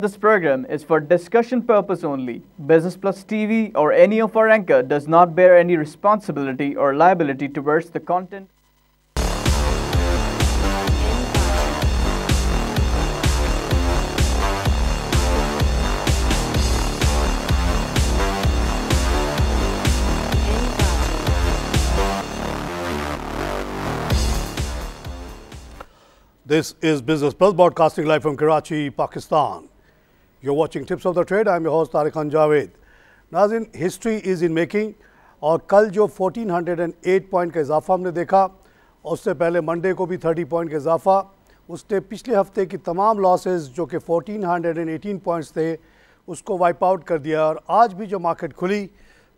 This program is for discussion purpose only. Business Plus TV or any of our anchor does not bear any responsibility or liability towards the content. This is Business Plus broadcasting live from Karachi, Pakistan. You're watching Tips of the Trade. I'm your host Tariq Khan Javed. नाज़रीन, history is in making और कल जो 1408 point का इजाफा हमने देखा, उससे पहले मंडे को भी 30 पॉइंट का इजाफा, उसने पिछले हफ्ते की तमाम लॉसेस जो कि 1418 पॉइंट्स थे उसको वाइप आउट कर दिया। और आज भी जो मार्केट खुली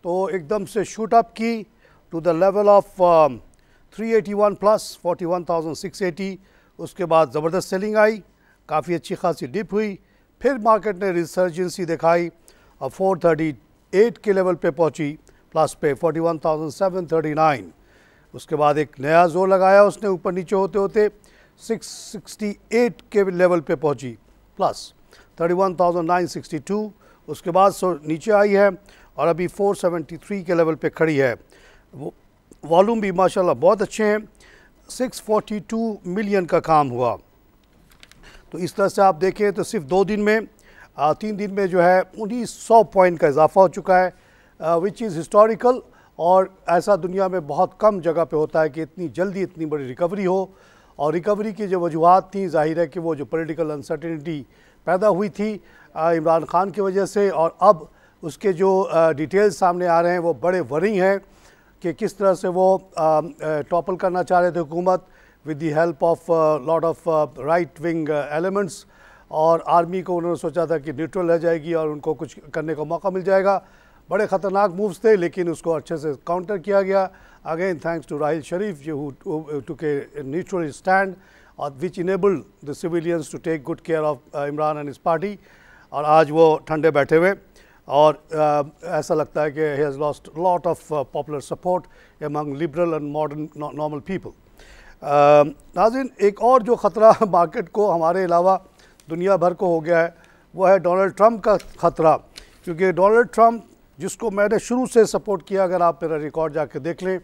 तो एकदम से शूट अप की to the level of 381 plus 41,680। उसके बाद ज़बरदस्त सेलिंग आई, काफ़ी अच्छी खासी डिप हुई, फिर मार्केट ने रिसर्जेंसी दिखाई और 438 के लेवल पे पहुंची, प्लस पे 41,739। उसके बाद एक नया जोर लगाया उसने, ऊपर नीचे होते होते 668 के लेवल पे पहुंची, प्लस 31,962। उसके बाद नीचे आई है और अभी 473 के लेवल पे खड़ी है। वॉल्यूम भी माशाल्लाह बहुत अच्छे हैं, 642 मिलियन का काम हुआ। तो इस तरह से आप देखें तो सिर्फ 2 दिन में 3 दिन में जो है 1900 पॉइंट का इजाफा हो चुका है, विच इज़ हिस्टोरिकल। और ऐसा दुनिया में बहुत कम जगह पे होता है कि इतनी जल्दी इतनी बड़ी रिकवरी हो। और रिकवरी की जो वजूहत थी, जाहिर है कि वो जो पॉलिटिकल अनसर्टेनिटी पैदा हुई थी इमरान खान की वजह से, और अब उसके जो डिटेल्स सामने आ रहे हैं वो बड़े वरी हैं कि किस तरह से वो टॉपल करना चाह रहे थे हुकूमत with the help of lot of right wing elements. और आर्मी को उन्होंने सोचा था कि न्यूट्रल रह जाएगी और उनको कुछ करने का मौका मिल जाएगा। बड़े ख़तरनाक मूव्स थे, लेकिन उसको अच्छे से काउंटर किया गया। Again thanks to Raheel Sharif who took a neutral stand और which enabled the civilians to take good care of Imran and his party. और आज वो ठंडे बैठे हुए और ऐसा लगता है कि he has lost lot of popular support among liberal and modern normal people. नाज़रीन, एक और जो ख़तरा मार्केट को हमारे अलावा दुनिया भर को हो गया है वो है डोनाल्ड ट्रंप का ख़तरा। क्योंकि डोनाल्ड ट्रंप, जिसको मैंने शुरू से सपोर्ट किया, अगर आप मेरा रिकॉर्ड जाके देख लें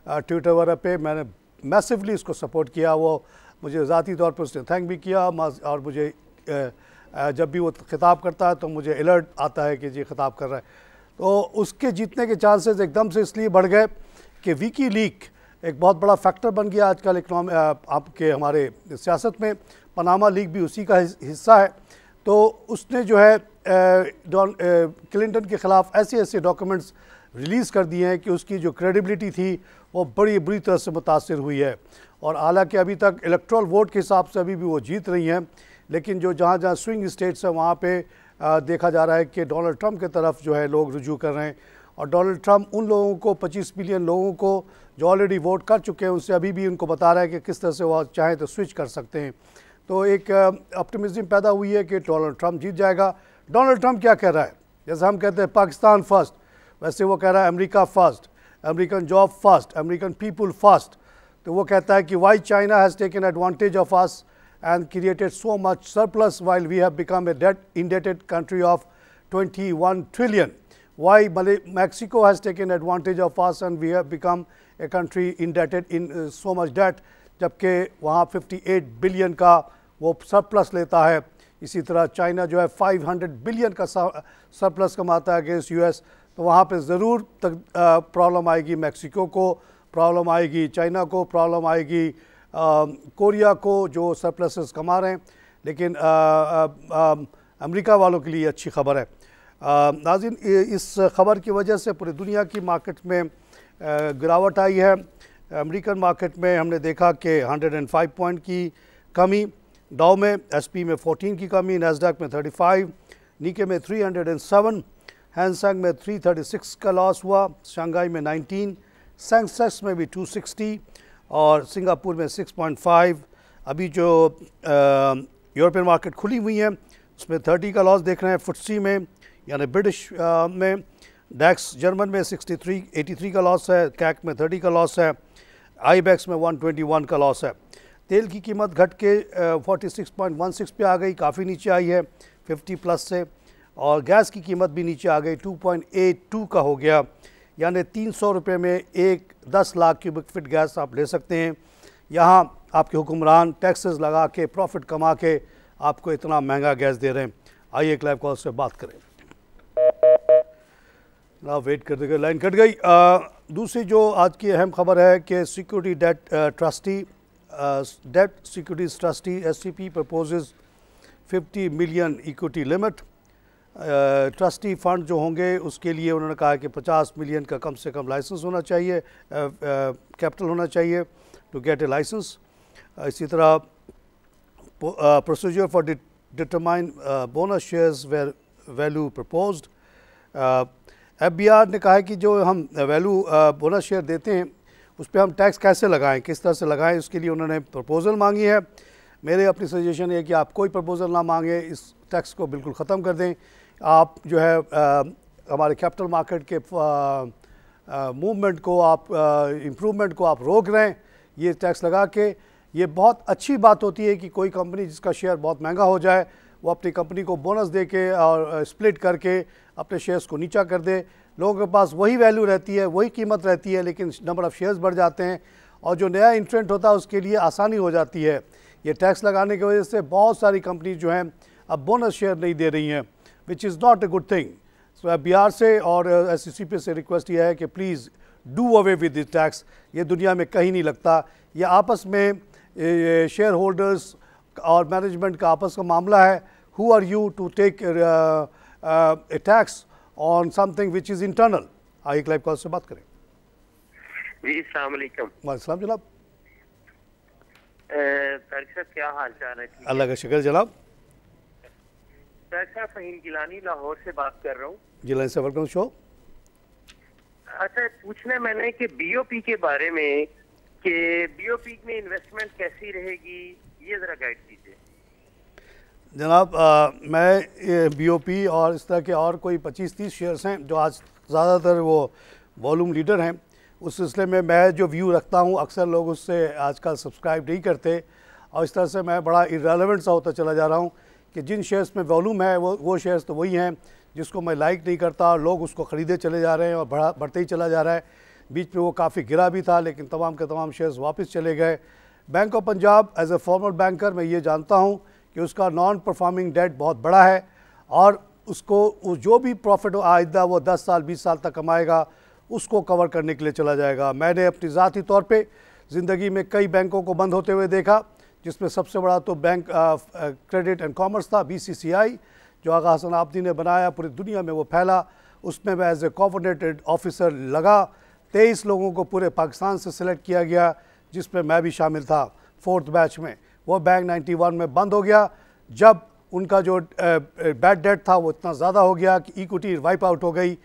ट्विटर वगैरह पे, मैंने मैसिवली इसको सपोर्ट किया। वो मुझे ज़ाती तौर पर उसने थैंक भी किया और मुझे जब भी वो खिताब करता है तो मुझे अलर्ट आता है कि जी खिताब कर रहा है। तो उसके जीतने के चांसेस एकदम से इसलिए बढ़ गए कि विकी लीक एक बहुत बड़ा फैक्टर बन गया आजकल आपके हमारे सियासत में। पनामा लीक भी उसी का हिस्सा है। तो उसने जो है क्लिंटन के ख़िलाफ़ ऐसे ऐसे डॉक्यूमेंट्स रिलीज़ कर दिए हैं कि उसकी जो क्रेडिबिलिटी थी वो बड़ी बुरी तरह से मुतासर हुई है। और हालांकि अभी तक इलेक्ट्रल वोट के हिसाब से अभी भी वो जीत रही हैं, लेकिन जो जहाँ जहाँ स्विंग स्टेट्स हैं वहाँ पे देखा जा रहा है कि डोनाल्ड ट्रंप की तरफ जो है लोग रुजू कर रहे हैं। और डोनाल्ड ट्रंप उन लोगों को 25 मिलियन लोगों को जो ऑलरेडी वोट कर चुके हैं उनसे अभी भी उनको बता रहा है कि किस तरह से वो चाहें तो स्विच कर सकते हैं। तो एक ऑप्टिमिज्म पैदा हुई है कि डोनाल्ड ट्रंप जीत जाएगा। डोनाल्ड ट्रंप क्या कह रहा है? जैसे हम कहते हैं पाकिस्तान फर्स्ट, वैसे वो कह रहा है America first, American job first, American people first. तो वो कहता है कि why China has taken advantage of us and created so much surplus while we have become a indebted country of 21 trillion. Why Mexico has taken advantage of us and we have become a country indebted in so much debt, जबकि वहाँ 58 billion का वो surplus लेता है। इसी तरह China जो है 500 बिलियन का सरप्लस कमाता है अगेंस्ट यूएस। तो वहाँ पे ज़रूर प्रॉब्लम आएगी, मैक्सिको को प्रॉब्लम आएगी, चाइना को प्रॉब्लम आएगी, कोरिया को जो सरप्लसेस कमा रहे हैं। लेकिन अमेरिका वालों के लिए अच्छी खबर है। नाज़रीन, इस खबर की वजह से पूरी दुनिया की मार्केट में गिरावट आई है। अमेरिकन मार्केट में हमने देखा कि 105 पॉइंट की कमी, डाउ में, एसपी में 14 की कमी, नैस्डैक में 35, नीके में 307, हैंगसेंग में 336 का लॉस हुआ, शंघाई में 19, सेंसेक्स में भी 260 और सिंगापुर में 6.5। अभी जो यूरोपियन मार्केट खुली हुई है उसमें 30 का लॉस देख रहे हैं। फुट्सी में यानी ब्रिटिश में, डैक्स जर्मन में 83 का लॉस है, कैक में 30 का लॉस है, आईबैक्स में 121 का लॉस है। तेल की कीमत घट के 46.16 पे आ गई, काफ़ी नीचे आई है। 50 प्लस से, और गैस की कीमत भी नीचे आ गई, 2.82 का हो गया, यानी 300 रुपये में 10 लाख क्यूबिक फीट गैस आप ले सकते हैं। यहाँ आपके हुक्मरान टैक्सेस लगा के प्रॉफिट कमा के आपको इतना महंगा गैस दे रहे हैं। आइए एक लाइव कॉल से बात करें। ना वेट करते गए लाइन कट गई। दूसरी जो आज की अहम खबर है कि security debt securities trustee STP proposes 50 million equity limit. Trustee fund जो होंगे उसके लिए उन्होंने कहा कि 50 मिलियन का कम से कम लाइसेंस होना चाहिए, कैपिटल होना चाहिए टू गेट ए लाइसेंस। इसी तरह procedure for determine bonus shares were value proposed. FBR ने कहा है कि जो हम वैल्यू बोनस शेयर देते हैं उस पर हम टैक्स कैसे लगाएं, किस तरह से लगाएं, उसके लिए उन्होंने प्रपोज़ल मांगी है। मेरे अपनी सजेशन है कि आप कोई प्रपोज़ल ना मांगे, इस टैक्स को बिल्कुल ख़त्म कर दें। आप जो है हमारे कैपिटल मार्केट के मूवमेंट को, आप इम्प्रूवमेंट को आप रोक रहे हैं ये टैक्स लगा के। ये बहुत अच्छी बात होती है कि कोई कंपनी जिसका शेयर बहुत महंगा हो जाए वो अपनी कंपनी को बोनस दे के और स्प्लिट करके अपने शेयर्स को नीचा कर दे। लोगों के पास वही वैल्यू रहती है, वही कीमत रहती है, लेकिन नंबर ऑफ़ शेयर्स बढ़ जाते हैं और जो नया इंट्रेंट होता है उसके लिए आसानी हो जाती है। ये टैक्स लगाने की वजह से बहुत सारी कंपनी जो हैं अब बोनस शेयर नहीं दे रही हैं, which is not a good thing. So FBR से और SCCP से रिक्वेस्ट यह है कि please do away with this tax. ये दुनिया में कहीं नहीं लगता, ये आपस में शेयर होल्डर्स और मैनेजमेंट का आपस का मामला है। Who are you to take a tax on something which is internal. आइए लाइव कॉल से बात करें। जी अस्सलाम वालेकुम। वालेकुम जनाब। तारिक साहब क्या हाल चाल है? अल्लाह का शुक्र जनाब। तारिक साहब फ़हीम गिलानी लाहौर से बात कर रहा हूँ। जी लाइन से वेलकम शो। अच्छा, पूछना मैंने कि BOP के बारे में कि BOP में इन्वेस्टमेंट कैसी रहेगी, ये ज़रा गाइड कीजिए जनाब। मैं BOP और इस तरह के और कोई 25-30 शेयर्स हैं जो आज ज़्यादातर वो वॉल्यूम लीडर हैं, उस सिलसिले में मैं जो व्यू रखता हूँ अक्सर लोग उससे आजकल सब्सक्राइब नहीं करते और इस तरह से मैं बड़ा इररेलेवेंट सा होता चला जा रहा हूँ कि जिन शेयर्स में वॉल्यूम है वो शेयर्स तो वही हैं जिसको मैं लाइक नहीं करता, लोग उसको ख़रीदे चले जा रहे हैं और बढ़ते ही चला जा रहा है। बीच में वो काफ़ी गिरा भी था लेकिन तमाम के तमाम शेयर्स वापस चले गए। Bank of Punjab as a former banker मैं ये जानता हूँ कि उसका नॉन परफॉर्मिंग डेट बहुत बड़ा है और उसको जो भी प्रॉफिट आइंदा वो 10 साल 20 साल तक कमाएगा उसको कवर करने के लिए चला जाएगा। मैंने अपनी ज़ाती तौर पे ज़िंदगी में कई बैंकों को बंद होते हुए देखा, जिसमें सबसे बड़ा तो बैंक क्रेडिट एंड कॉमर्स था, BCCI, जो आगा हसन आबदी ने बनाया, पूरी दुनिया में वो फैला। उसमें मैं एज ए कोऑर्डिनेटेड ऑफिसर लगा। 23 लोगों को पूरे पाकिस्तान से सिलेक्ट किया गया जिसमें मैं भी शामिल था 4th बैच में। वो बैंक 91 में बंद हो गया जब उनका जो बैड डेट था वो इतना ज़्यादा हो गया कि इक्विटी वाइप आउट हो गई।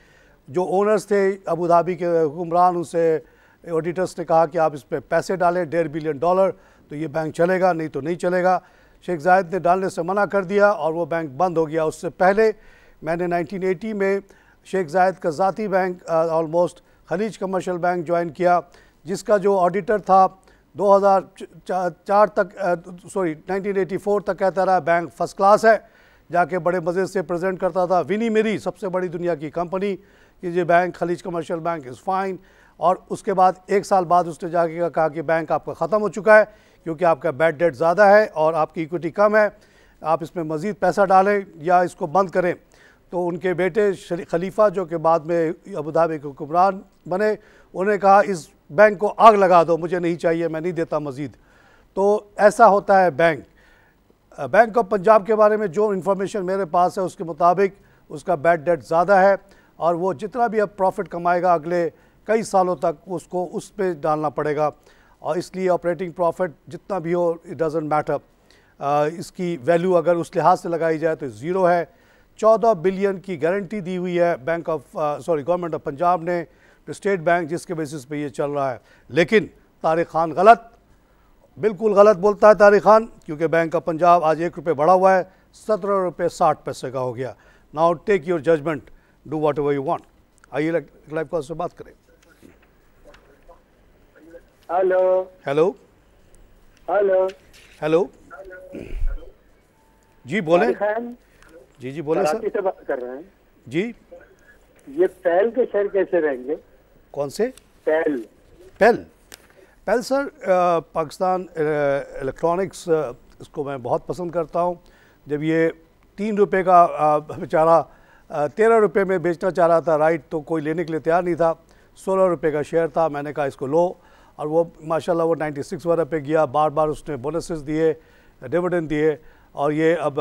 जो ओनर्स थे अबू धाबी के हुक्मरान, उनसे ऑडिटर्स ने कहा कि आप इस पर पैसे डालें $1.5 बिलियन तो ये बैंक चलेगा, नहीं तो नहीं चलेगा। शेख जायद ने डालने से मना कर दिया और वो बैंक बंद हो गया। उससे पहले मैंने 1980 में शेख जायद का ज़ाती bank almost Khaleej commercial bank join किया, जिसका जो ऑडिटर था 1984 तक कहता रहा बैंक फर्स्ट क्लास है, जाके बड़े मज़े से प्रेजेंट करता था। विनी मेरी सबसे बड़ी दुनिया की कंपनी कि ये bank Khaleej commercial bank is fine. और उसके बाद 1 साल बाद उसने जाके कहा कि बैंक आपका ख़त्म हो चुका है क्योंकि आपका बैड डेट ज़्यादा है और आपकी इक्विटी कम है, आप इसमें मज़ीद पैसा डालें या इसको बंद करें। तो उनके बेटे खलीफा जो कि बाद में अबू धाबी के हुक्मरान बने, उन्होंने कहा इस बैंक को आग लगा दो, मुझे नहीं चाहिए, मैं नहीं देता मज़ीद। तो ऐसा होता है बैंक। बैंक ऑफ पंजाब के बारे में जो इन्फॉर्मेशन मेरे पास है उसके मुताबिक उसका बैड डेट ज़्यादा है और वो जितना भी अब प्रॉफिट कमाएगा अगले कई सालों तक उसको उस पर डालना पड़ेगा और इसलिए ऑपरेटिंग प्रॉफिट जितना भी हो इट डज़न्ट मैटर। इसकी वैल्यू अगर उस लिहाज से लगाई जाए तो ज़ीरो है। 14 बिलियन की गारंटी दी हुई है गवर्नमेंट ऑफ पंजाब ने टू स्टेट बैंक, जिसके बेसिस पे ये चल रहा है। लेकिन तारिक खान गलत, बिल्कुल गलत बोलता है तारिक खान, क्योंकि बैंक ऑफ पंजाब आज 1 रुपये बढ़ा हुआ है, 17 रुपये 60 पैसे का हो गया। Now take your judgement, do whatever you want. आइए लाइव कॉल से बात करें। हेलो हेलो हेलो हेलो जी बोलें। जी जी बोले कराची सर। से बात कर रहे हैं जी ये पैल के शेयर कैसे रहेंगे? कौन से? पैल पेल पेल सर पाकिस्तान इलेक्ट्रॉनिक्स, इसको मैं बहुत पसंद करता हूँ। जब ये 3 रुपये का बेचारा 13 रुपये में बेचना चाह रहा था राइट, तो कोई लेने के लिए तैयार नहीं था। 16 रुपये का शेयर था, मैंने कहा इसको लो, और वो माशाल्लाह वो 96 वगैरह पे गया। बार बार उसने बोनसेस दिए, डिविडेंड दिए, और ये अब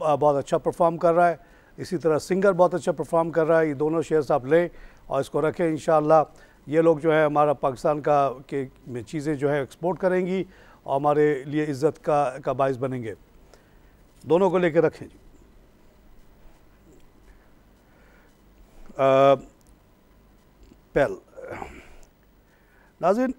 बहुत अच्छा परफॉर्म कर रहा है। इसी तरह सिंगर बहुत अच्छा परफॉर्म कर रहा है। ये दोनों शेयर्स आप लें और इसको रखें। इंशाअल्लाह ये लोग जो है हमारा पाकिस्तान का के में चीज़ें जो है एक्सपोर्ट करेंगी और हमारे लिए इज़्ज़त का बाइस बनेंगे। दोनों को लेकर रखें जी। पेल नाज़रीन,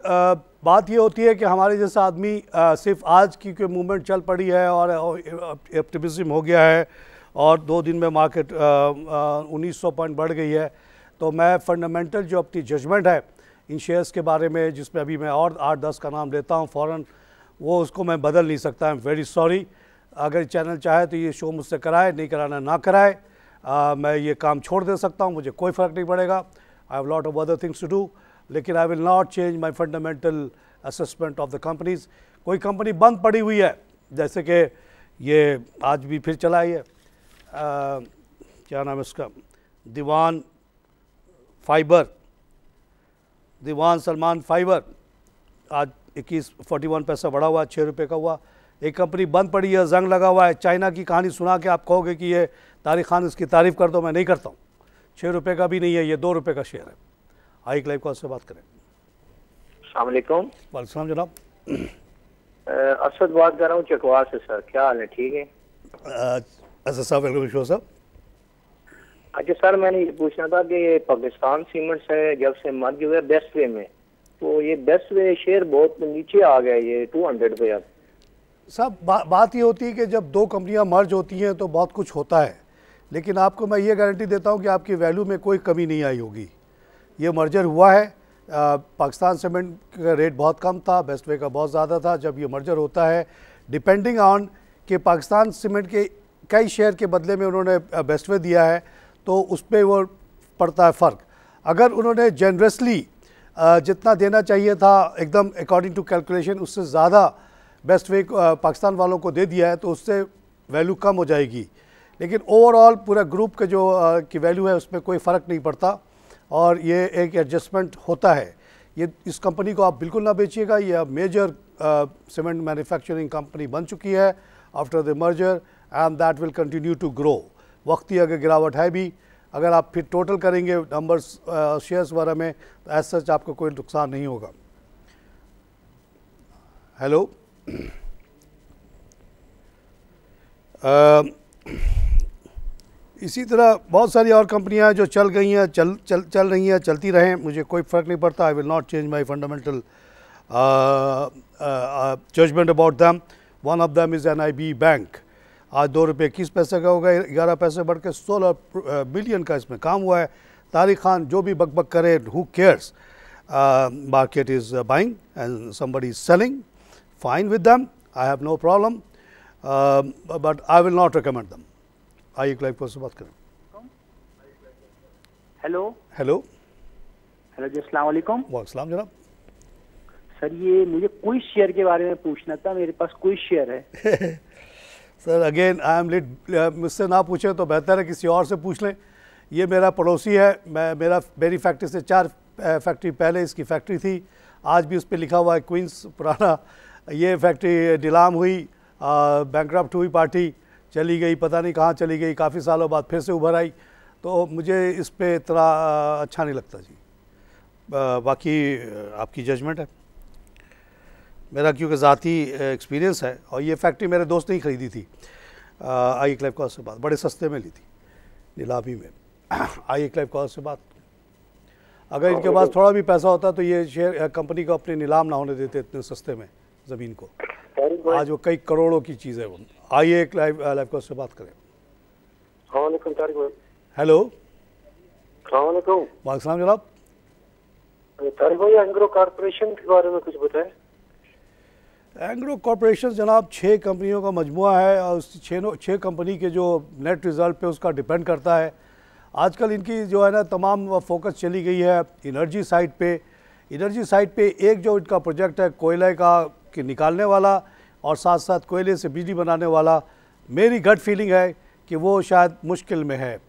बात ये होती है कि हमारे जैसा आदमी सिर्फ आज की कोई मूवमेंट चल पड़ी है और ऑप्टिमिज्म हो गया है और 2 दिन में मार्केट 1900 पॉइंट बढ़ गई है, तो मैं फंडामेंटल जो अपनी जजमेंट है इन शेयर्स के बारे में, जिसमें अभी मैं और 8-10 का नाम लेता हूँ फ़ौरन, वो उसको मैं बदल नहीं सकता। I am very sorry. अगर चैनल चाहे तो ये शो मुझसे कराए, नहीं कराना ना कराए। मैं ये काम छोड़ दे सकता हूँ, मुझे कोई फ़र्क नहीं पड़ेगा। I have lot of other things to do, लेकिन I will not change my fundamental assessment of the companies. कोई कंपनी बंद पड़ी हुई है, जैसे कि ये आज भी फिर चलाई है, क्या नाम है इसका, दीवान फाइबर, दीवान सलमान फाइबर, आज 41 पैसा बढ़ा हुआ, 6 रुपये का हुआ। एक कंपनी बंद पड़ी है, जंग लगा हुआ है। चाइना की कहानी सुना के आप कहोगे कि ये तारिक खान इसकी तारीफ़ कर दो, मैं नहीं करता हूँ। 6 रुपये का भी नहीं है, ये 2 रुपये का शेयर है। आई लाइव कॉल से बात करें। अस्सलाम वालेकुम। वालेकुम जनाब। असद बात कर रहा हूँ चकवा से सर, क्या हाल है? ठीक है असद साहब, वेलकम शो साहब। अच्छा सर, मैंने ये पूछना था कि ये पाकिस्तान सीमेंट्स है जब से मर्ज हुए बेस्ट वे में, तो ये बेस्ट वे शेयर बहुत नीचे आ गया, ये 200 पे अब। साहब बात ये होती है कि जब 2 कंपनियां मर्ज होती हैं तो बहुत कुछ होता है, लेकिन आपको मैं ये गारंटी देता हूं कि आपकी वैल्यू में कोई कमी नहीं आई होगी। ये मर्जर हुआ है, पाकिस्तान सीमेंट का रेट बहुत कम था, बेस्ट वे का बहुत ज़्यादा था। जब ये मर्जर होता है, डिपेंडिंग ऑन कि पाकिस्तान सीमेंट के कई शेयर के बदले में उन्होंने बेस्ट वे दिया है, तो उस पर वो पड़ता है फ़र्क। अगर उन्होंने जनरसली जितना देना चाहिए था एकदम अकॉर्डिंग टू कैलकुलेशन, उससे ज़्यादा बेस्ट वे पाकिस्तान वालों को दे दिया है, तो उससे वैल्यू कम हो जाएगी। लेकिन ओवरऑल पूरा ग्रुप का जो की वैल्यू है उसमें कोई फ़र्क नहीं पड़ता, और ये एक एडजस्टमेंट होता है। ये इस कंपनी को आप बिल्कुल ना बेचिएगा। ये मेजर सीमेंट मैन्युफैक्चरिंग कंपनी बन चुकी है after the merger, and that will continue to grow. वक्ती अगर गिरावट है भी, अगर आप फिर टोटल करेंगे नंबर्स शेयर्स वगैरह में, तो एज सच आपको कोई नुकसान नहीं होगा। हेलो, इसी तरह बहुत सारी और कंपनियां हैं जो चल गई हैं, चल रही हैं, चलती रहें, मुझे कोई फ़र्क नहीं पड़ता। I will not change my fundamental judgement about them. One of them is NIB bank. आज 2 रुपये 21 पैसे का होगा, 11 पैसे बढ़ के 16 बिलियन का इसमें काम हुआ है। तारिक खान जो भी बकबक करे, who cares, market is buying and somebody is selling, fine with them, I have no problem, but I will not recommend them. आइए लाइव कॉल से बात करें। हेलो हेलो हेलो जी, अस्सलाम वालेकुम। वालेकुम जनाब। सर ये मुझे कोई शेयर के बारे में पूछना था, मेरे पास कोई शेयर है। Sir again I am lit, मुझसे ना पूछे तो बेहतर है किसी और से पूछ लें। ये मेरा पड़ोसी है, मेरी फैक्ट्री से 4 फैक्ट्री पहले इसकी फैक्ट्री थी, आज भी उस पर लिखा हुआ है क्वींस पुराना। ये फैक्ट्री नीलाम हुई, बैंकरप्ट हुई, पार्टी चली गई, पता नहीं कहाँ चली गई, काफ़ी सालों बाद फिर से उभर आई, तो मुझे इस पर इतना अच्छा नहीं लगता जी। बाकी आपकी जजमेंट है, मेरा क्योंकि ज़ाती एक्सपीरियंस है, और ये फैक्ट्री मेरे दोस्त ने ही ख़रीदी थी आई क्लाइव कॉल से बात, बड़े सस्ते में ली थी नीलामी में। आई क्लाइव कॉल से बात, अगर इनके पास थोड़ा भी पैसा होता तो ये शेयर कंपनी को अपने नीलाम ना होने देते इतने सस्ते में ज़मीन को। आज वो कई करोड़ों की चीज़ है वो। आइए एक लाइव कॉल से बात करें। हेलो, वालेकुम जनाब। तारिक भाई, एंग्रो कॉर्पोरेशन के बारे में कुछ बताएं। एंग्रो कॉरपोरेशन जनाब 6 कंपनियों का मजमुआ है और उस 6 कंपनी के जो नेट रिज़ल्ट पे उसका डिपेंड करता है। आजकल इनकी जो है ना तमाम फोकस चली गई है एनर्जी साइड पे। एनर्जी साइड पे एक जो इनका प्रोजेक्ट है कोयले का कि निकालने वाला और साथ साथ कोयले से बिजली बनाने वाला, मेरी गट फीलिंग है कि वो शायद मुश्किल में है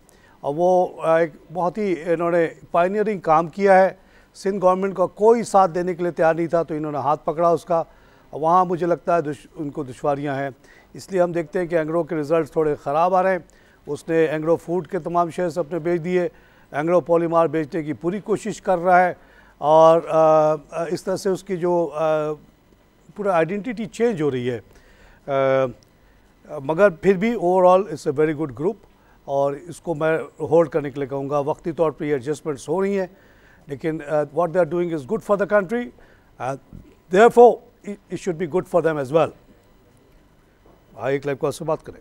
और वो एक बहुत ही इन्होंने पायनियरिंग काम किया है। सिंध गवर्नमेंट का कोई साथ देने के लिए तैयार नहीं था तो इन्होंने हाथ पकड़ा उसका। वहाँ मुझे लगता है उनको दुश्वारियाँ हैं, इसलिए हम देखते हैं कि एंग्रो के रिज़ल्ट थोड़े ख़राब आ रहे हैं। उसने एंग्रो फूड के तमाम शेयर्स अपने बेच दिए, एंग्रो पॉलीमार बेचने की पूरी कोशिश कर रहा है और इस तरह से उसकी जो पूरा आइडेंटिटी चेंज हो रही है। मगर फिर भी overall it's a very good group और इसको मैं होल्ड करने के लिए कहूँगा। वक्ती तौर पर ये एडजस्टमेंट्स हो रही हैं लेकिन what they are doing is good for the country, therefore it should be good for them as well। आइए एक लाइव कॉल से बात करें।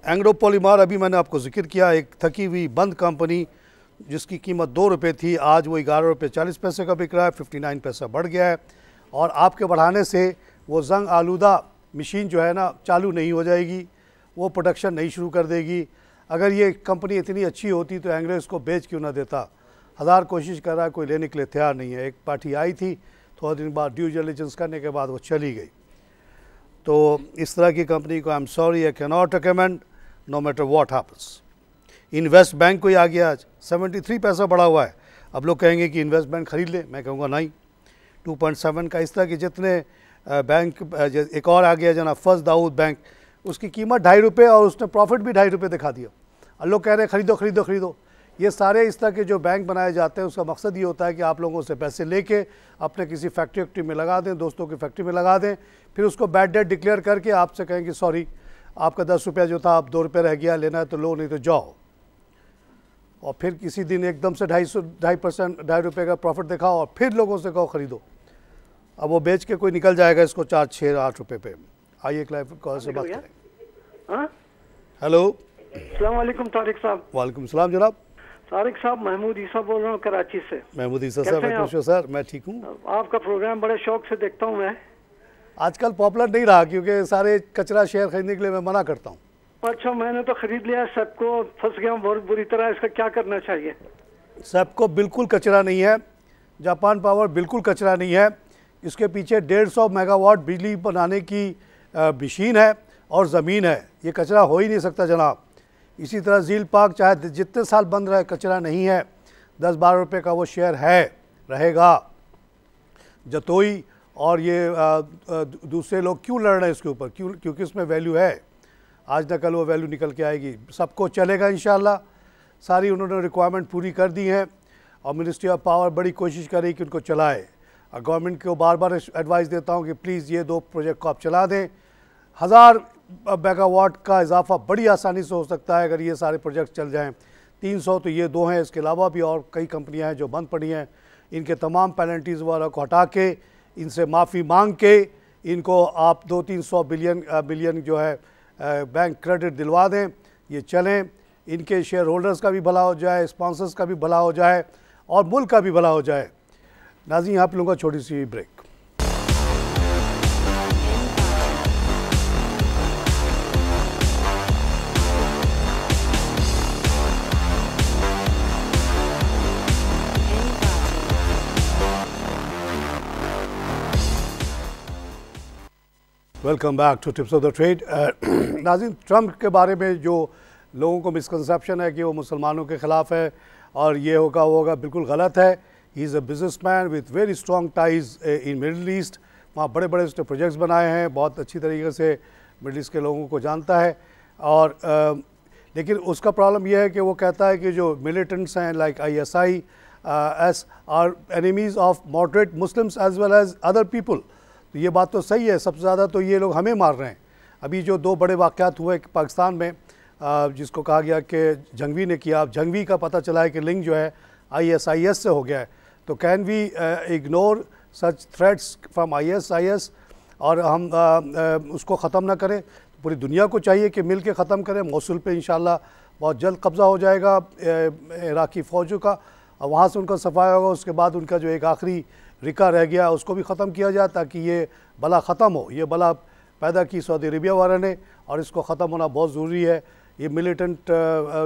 एंग्रो पॉलीमार अभी मैंने आपको जिक्र किया, एक थकी हुई बंद कंपनी जिसकी कीमत 2 रुपये थी, आज वो 11 रुपये 40 पैसे का बिक रहा है, 59 पैसा बढ़ गया है। और आपके बढ़ाने से वो जंग आलूदा मशीन जो है ना चालू नहीं हो जाएगी, वो प्रोडक्शन नहीं शुरू कर देगी। अगर ये कंपनी इतनी अच्छी होती तो एंग्रो इसको बेच क्यों ना देता। हज़ार कोशिश कर रहा है, कोई लेने के लिए तैयार नहीं है। एक पार्टी आई थी, थोड़ा दिन बाद ड्यू डिलिजेंस करने के बाद वो चली गई। तो इस तरह की कंपनी को I am sorry I can not recommend no matter what happens. Invest bank कोई आ गया, आज 73 पैसा बढ़ा हुआ है। अब लोग कहेंगे कि इन्वेस्ट बैंक खरीद ले, मैं कहूँगा नहीं। 2.7 का इस तरह के जितने बैंक, एक और आ गया जना फर्स्ट दाऊद बैंक, उसकी कीमत 2.5 रुपये और उसने प्रॉफिट भी 2.5 रुपये दिखा दिया और लोग कह रहे हैं खरीदो खरीदो खरीदो। ये सारे इस तरह के जो बैंक बनाए जाते हैं उसका मकसद ये होता है कि आप लोगों से पैसे लेके अपने किसी फैक्ट्री में लगा दें, दोस्तों की फैक्ट्री में लगा दें, फिर उसको बैड डेट डिक्लेयर करके आपसे कहें कि सॉरी आपका 10 रुपया जो था अब 2 रुपये रह गया, लेना है तो लो नहीं तो जाओ। और फिर किसी दिन एकदम से 2.5 रुपये का प्रॉफिट दिखाओ और फिर लोगों से कहो खरीदो। अब वो बेच के कोई निकल जाएगा इसको 4, 6, 8 रुपये पे। आइए एक लाइव कॉल से बात करें। हेलो, अस्सलाम वालेकुम तारिक साहब। वालेकुम सलाम जनाब। तारिक साहब, महमूद ईसा बोल रहा हूँ कराची से। महमूद ईसा साहब, सर मैं ठीक हूँ। आपका प्रोग्राम बड़े शौक से देखता हूँ मैं। आजकल पॉपुलर नहीं रहा क्योंकि सारे कचरा शेयर खरीदने के लिए मैं मना करता हूँ। अच्छा, मैंने तो खरीद लिया, सबको फंस गया हूँ बहुत बुरी तरह। इसका क्या करना चाहिए? सबको बिल्कुल कचरा नहीं है, जापान पावर बिल्कुल कचरा नहीं है। इसके पीछे 150 मेगावाट बिजली बनाने की मशीन है और ज़मीन है, ये कचरा हो ही नहीं सकता जनाब। इसी तरह झील पार्क चाहे जितने साल बंद रहे कचरा नहीं है। 10-12 रुपये का वो शेयर है, रहेगा। जतोई और ये दूसरे लोग क्यों लड़ रहे हैं इसके ऊपर? क्योंकि इसमें वैल्यू है, आज न कल वो वैल्यू निकल के आएगी। सबको चलेगा इंशाल्लाह। सारी उन्होंने रिक्वायरमेंट पूरी कर दी है और मिनिस्ट्री ऑफ पावर बड़ी कोशिश कर रही कि उनको चलाए। और गवर्नमेंट को बार बार एडवाइस देता हूँ कि प्लीज़ ये 2 प्रोजेक्ट को आप चला दें। 1000 मेगावाट का इजाफा बड़ी आसानी से हो सकता है अगर ये सारे प्रोजेक्ट चल जाएं। 300 तो ये 2 हैं, इसके अलावा भी और कई कंपनियां हैं जो बंद पड़ी हैं। इनके तमाम पेनल्टीज़ वगैरह को हटा के, इनसे माफ़ी मांग के इनको आप 200-300 बिलियन जो है बैंक क्रेडिट दिलवा दें, ये चलें। इनके शेयर होल्डर्स का भी भला हो जाए, स्पॉन्सर्स का भी भला हो जाए और मुल्क का भी भला हो जाए। नाज़रीन, आप लोगों का छोटी सी break. Welcome back to tips of the trade. नाज़रीन, ट्रंप के बारे में जो लोगों को मिसकंसेप्शन है कि वो मुसलमानों के ख़िलाफ़ है और ये होगा वो होगा, बिल्कुल गलत है। He is a businessman with very strong ties in middle east. वहाँ बड़े बड़े उसने प्रोजेक्ट्स बनाए हैं, बहुत अच्छी तरीके से मिडल ईस्ट के लोगों को जानता है। और लेकिन उसका प्रॉब्लम यह है कि वो कहता है कि जो मिलिटेंट्स हैं like ISIS are enemies of moderate Muslims as well as other people. तो ये बात तो सही है, सबसे ज़्यादा तो ये लोग हमें मार रहे हैं। अभी जो 2 बड़े वाक़यात हुए पाकिस्तान में, जिसको कहा गया कि जंगवी ने किया, अब जंगवी का पता चला है कि लिंक जो है ISIS से हो गया है। तो can we ignore such threats from ISIS और हम उसको ख़त्म ना करें? पूरी दुनिया को चाहिए कि मिल के ख़त्म करें। मौसूल पे इंशाल्लाह बहुत जल्द कब्ज़ा हो जाएगा इराक़ी फ़ौजों का और वहाँ से उनका सफाया होगा। उसके बाद उनका जो एक आखिरी रिका रह गया उसको भी ख़त्म किया जाए ताकि ये बला ख़त्म हो। ये बला पैदा की सऊदी अरेबिया वाले ने और इसको ख़त्म होना बहुत ज़रूरी है। ये मिलिटेंट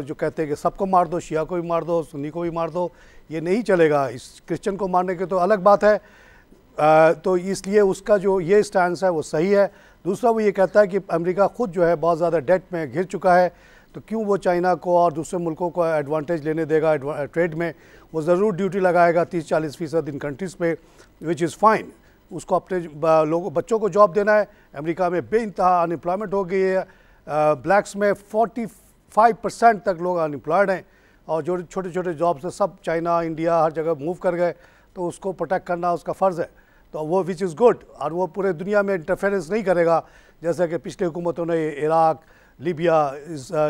जो कहते हैं कि सबको मार दो, शिया को भी मार दो, सुन्नी को भी मार दो, ये नहीं चलेगा। इस क्रिश्चियन को मारने की तो अलग बात है। तो इसलिए उसका जो ये स्टैंड है वो सही है। दूसरा वो ये कहता है कि अमेरिका ख़ुद जो है बहुत ज़्यादा डेट में घिर चुका है, तो क्यों वो चाइना को और दूसरे मुल्कों को एडवांटेज लेने देगा ट्रेड में। वो ज़रूर ड्यूटी लगाएगा 30-40% इन कंट्रीज़ पे, विच इज़ फाइन। उसको अपने लोगों बच्चों को जॉब देना है। अमेरिका में बेइंतहा अनएम्प्लॉयमेंट हो गई है। ब्लैक्स में 45% तक लोग अनएम्प्लॉयड हैं और जो छोटे छोटे जॉब्स हैं सब चाइना, इंडिया, हर जगह मूव कर गए। तो उसको प्रोटेक्ट करना उसका फ़र्ज़ है, तो वो विच इज़ गुड। और वो पूरे दुनिया में इंटरफेरेंस नहीं करेगा जैसा कि पिछले हुकूमतों ने इराक, लीबिया,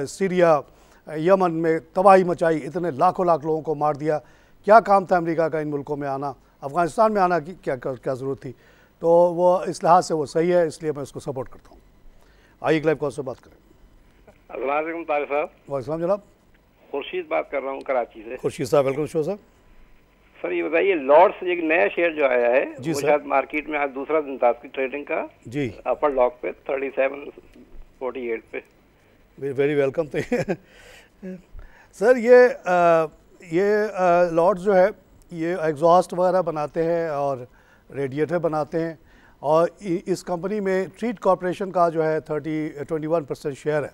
सीरिया, यमन में तबाही मचाई, इतने लाखों लाख लोगों को मार दिया। क्या काम था अमेरिका का इन मुल्कों में आना, अफ़गानिस्तान में आना की क्या ज़रूरत थी। तो वो इस लिहाज से वो सही है, इसलिए मैं उसको सपोर्ट करता हूँ। आइए लाइव कॉल से बात करें। अस्सलाम वालेकुम तारिक साहब। वालेकुम जनाब। खुर्शीद बात कर रहा हूँ कराची से। खुर्शीद साहब वेलकम शो सर। सर ये बताइए लॉर्ड्स एक नया शेयर जो आया है जी वो सर। शायद मार्केट में आज दूसरा दिन था आपकी ट्रेडिंग का जी अपर लॉक पे 3748 पे। Very welcome. तो सर ये लॉर्ड्स जो है ये एग्जॉस्ट वगैरह बनाते हैं और रेडिएटर बनाते हैं और इस कंपनी में ट्रीट कॉरपोरेशन का जो है 21% शेयर है।